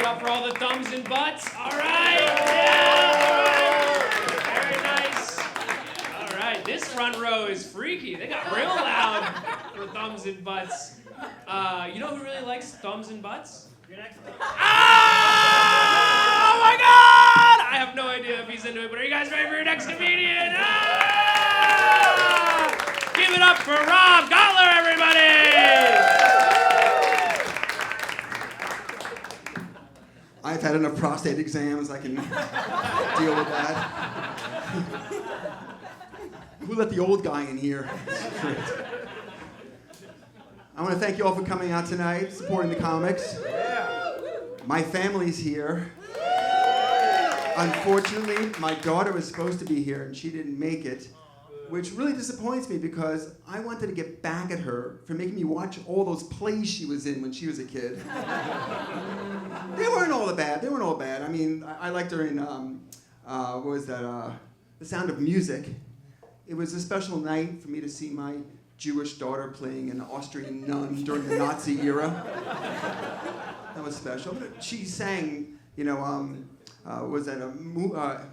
up for all the thumbs and butts. All right. Yeah. Very nice. All right. This front row is freaky. They got real loud for thumbs and butts. You know who really likes thumbs and butts? Your next one. Oh my God! I have no idea if he's into it, but are you guys ready for your next comedian? Give it up for Rob Kotler, everybody! I've had enough prostate exams, I can deal with that. Who let the old guy in here? I want to thank you all for coming out tonight, supporting the comics. My family's here. Unfortunately, my daughter was supposed to be here and she didn't make it, which really disappoints me because I wanted to get back at her for making me watch all those plays she was in when she was a kid. They weren't all bad. I mean, I liked her in, what was that, The Sound of Music. It was a special night for me to see my Jewish daughter playing an Austrian nun during the Nazi era. That was special. But she sang, you know, was that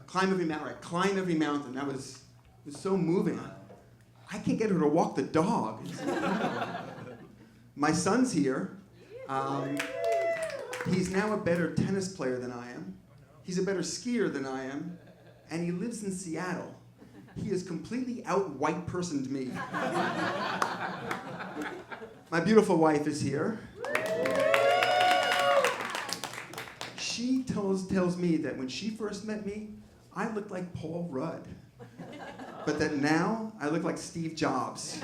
Climb Every Mountain? Right? Climb Every Mountain. That was so moving. I can't get her to walk the dog. My son's here. He's now a better tennis player than I am. He's a better skier than I am. And he lives in Seattle. He has completely out-white personed me. My beautiful wife is here. She tells me that when she first met me, I looked like Paul Rudd. But that now, I look like Steve Jobs.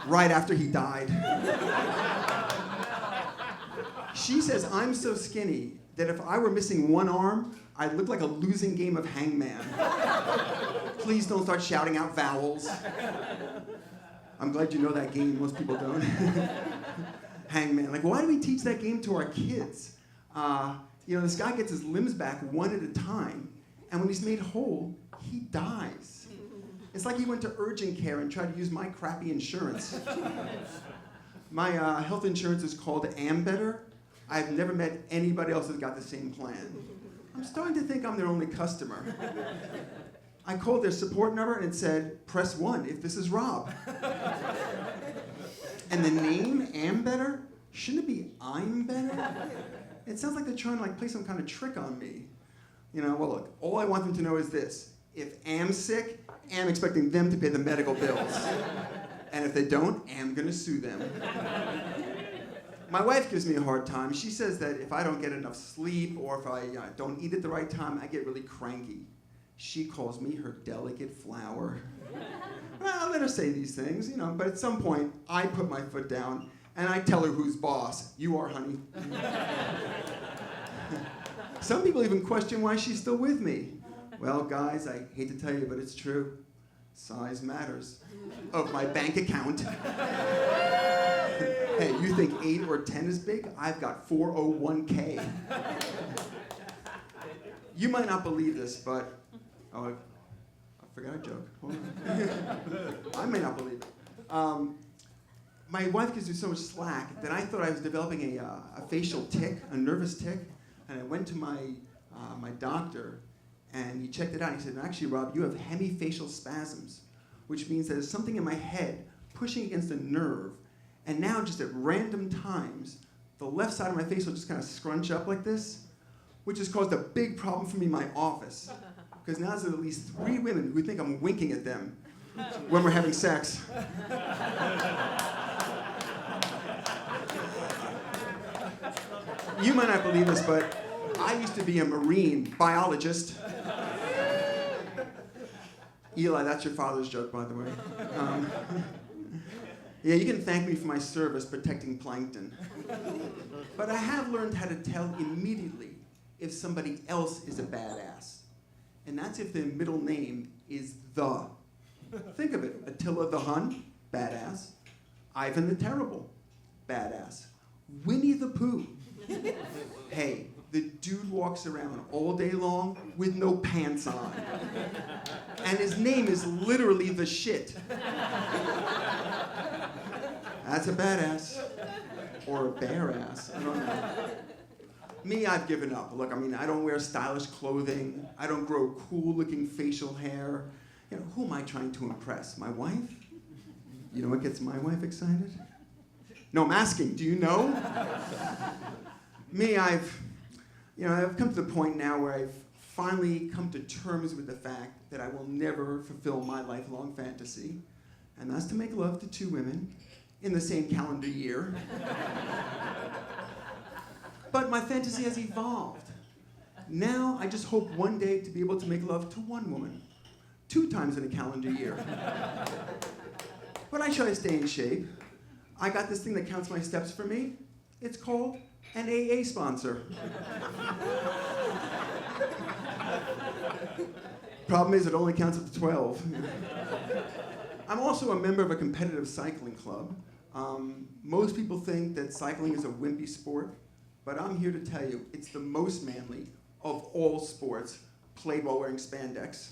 Right after he died. She says I'm so skinny that if I were missing one arm, I'd look like a losing game of hangman. Please don't start shouting out vowels. I'm glad you know that game. Most people don't. Hangman. Like, why do we teach that game to our kids? You know, this guy gets his limbs back one at a time, and when he's made whole, he dies. It's like he went to urgent care and tried to use my crappy insurance. My health insurance is called Ambetter. I've never met anybody else that's got the same plan. I'm starting to think I'm their only customer. I called their support number and it said, press 1 if this is Rob. And the name Ambetter, shouldn't it be I'm better? It sounds like they're trying to play some kind of trick on me. You know, well look, all I want them to know is this. If Am's sick, Am expecting them to pay the medical bills. And if they don't, Am gonna sue them. My wife gives me a hard time. She says that if I don't get enough sleep or if I don't eat at the right time, I get really cranky. She calls me her delicate flower. Well, I'll let her say these things, you know, but at some point, I put my foot down and I tell her who's boss. You are, honey. Some people even question why she's still with me. Well, guys, I hate to tell you, but it's true. Size matters. Of my bank account. Hey, you think 8 or 10 is big? I've got 401k. You might not believe this, but... Oh, I forgot a joke. Hold on. I may not believe it. My wife gives me so much slack that I thought I was developing a facial tic, a nervous tic, and I went to my doctor, and he checked it out. He said, actually, Rob, you have hemifacial spasms, which means that there's something in my head pushing against a nerve, and now just at random times, the left side of my face will just kind of scrunch up like this, which has caused a big problem for me in my office. Because now there's at least 3 women who think I'm winking at them when we're having sex. You might not believe this, but I used to be a marine biologist. Eli, that's your father's joke, by the way. Yeah, you can thank me for my service protecting plankton. But I have learned how to tell immediately if somebody else is a badass. And that's if their middle name is the. Think of it. Attila the Hun, badass. Ivan the Terrible, badass. Winnie the Pooh. Hey, the dude walks around all day long with no pants on. And his name is literally the shit. That's a badass. Or a bear ass. I don't know. Me, I've given up. Look, I mean, I don't wear stylish clothing. I don't grow cool-looking facial hair. You know, who am I trying to impress? My wife? You know what gets my wife excited? No, I'm asking, do you know? Me, I've come to the point now where I've finally come to terms with the fact that I will never fulfill my lifelong fantasy, and that's to make love to two women in the same calendar year. But my fantasy has evolved. Now I just hope one day to be able to make love to one woman, 2 times in a calendar year. But I try to stay in shape. I got this thing that counts my steps for me. It's called an AA sponsor. Problem is, it only counts up to 12. I'm also a member of a competitive cycling club. Most people think that cycling is a wimpy sport, but I'm here to tell you, it's the most manly of all sports played while wearing spandex.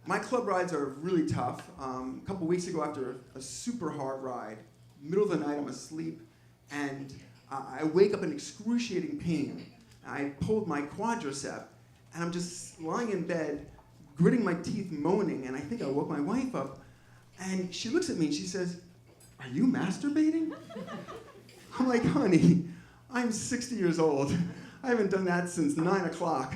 My club rides are really tough. A couple weeks ago, after a super hard ride, middle of the night, I'm asleep, and I wake up in excruciating pain. I pulled my quadricep, and I'm just lying in bed, gritting my teeth, moaning, and I think I woke my wife up, and she looks at me and she says, "Are you masturbating?" I'm like, "Honey, I'm 60 years old. I haven't done that since 9 o'clock.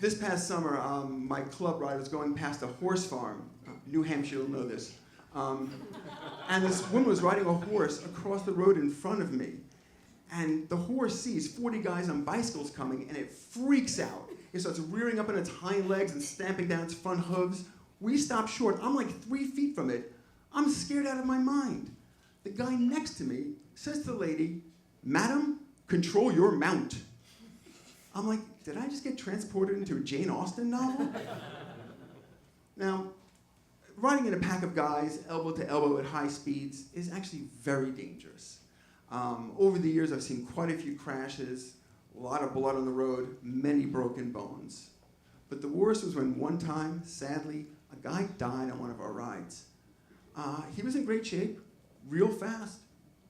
This past summer, my club ride was going past a horse farm. New Hampshire, you'll know this. And this woman was riding a horse across the road in front of me. And the horse sees 40 guys on bicycles coming, and it freaks out. It starts rearing up on its hind legs and stamping down its front hooves. We stop short. I'm like 3 feet from it. I'm scared out of my mind. The guy next to me says to the lady, "Madam, control your mount." I'm like, did I just get transported into a Jane Austen novel? Now, riding in a pack of guys, elbow to elbow at high speeds, is actually very dangerous. Over the years, I've seen quite a few crashes, a lot of blood on the road, many broken bones. But the worst was when one time, sadly, a guy died on one of our rides. He was in great shape, real fast.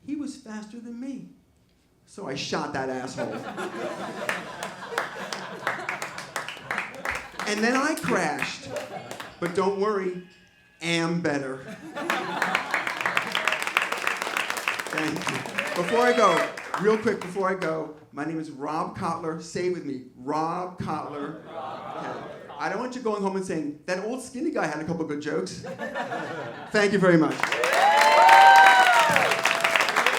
He was faster than me. So I shot that asshole. And then I crashed. But don't worry, am better. Thank you. Before I go, real quick before I go, my name is Rob Kotler. Say it with me, Rob Kotler. Okay. I don't want you going home and saying, that old skinny guy had a couple good jokes. Thank you very much.